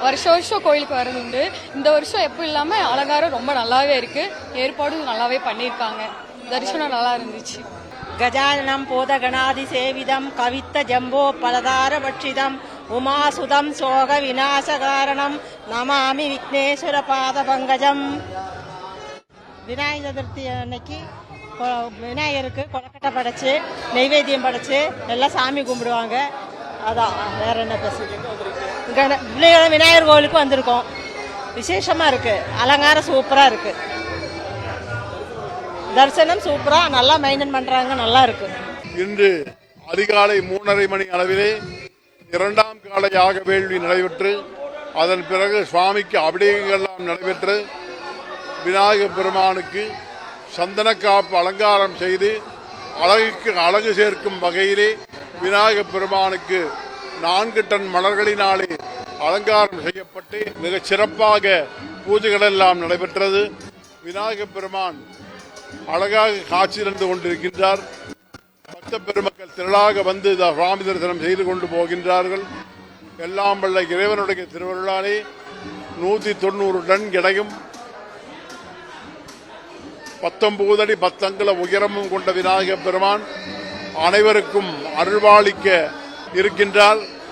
வருஷம் வருஷம் கோயிலுக்கு வரதுண்டு. இந்த வருஷம் எப்பவும் இல்லாமல் அலங்காரம் ரொம்ப நல்லாவே இருக்கு, ஏற்பாடும் நல்லாவே பண்ணியிருக்காங்க. தரிசனம் நல்லா இருந்துச்சு. கஜானனம் போதகணாதி சேவிதம் கவித்த ஜம்போ பலதார பட்சிதம் உமாசுதம் சோக விநாசகாரணம் நமாமி விக்னேஸ்வர பாத பங்கஜம். விநாயகர் சதுர்த்தி அன்னைக்கு விநாயகருக்கு கொலக்கட்டை படைச்சு நெய்வேத்தியம் படைச்சு எல்லாம் சாமி கும்பிடுவாங்க. அதான், வேற என்ன பிள்ளைகள் விநாயகர் கோவிலுக்கு வந்திருக்கோம். விசேஷமா இருக்கு, அலங்காரம் சூப்பரா இருக்கு, தரிசனம் சூப்பரா நல்லா மெயின்டைன் பண்றாங்க, நல்லா இருக்கு. இன்று அதிகாலை 3:30 மணி அளவிலே 2ஆம் கால யாக வேள்வி நடைபெற்று அதன் பிறகு சுவாமிக்கு அபிடேகங்கள்லாம் நடைபெற்று விநாயகர் பெருமானுக்கு சந்தனக்காப்பு அலங்காரம் செய்து அழகுக்கு அழகு சேர்க்கும் வகையிலே விநாயகர் பெருமானுக்கு 4 டன் மலர்களினாலே அலங்காரம் செய்யப்பட்டு மிக சிறப்பாக பூஜைகள் எல்லாம் நடைபெற்றது. விநாயகர் பெருமான் அழகாக காட்சி தந்து கொண்டிருக்கின்றார். பக்த பெருமக்கள் திரளாக வந்து சுவாமி தரிசனம் செய்து கொண்டு போகின்றார்கள். எல்லாம் வல்ல இறைவனுடைய திருவருளாலே 190 டன் எடையும் 19 அடி 10 அங்குல உயரமும் கொண்ட விநாயகர் பெருமான் அனைவருக்கும் அருள்வாளிக்க இருக்கின்றார்.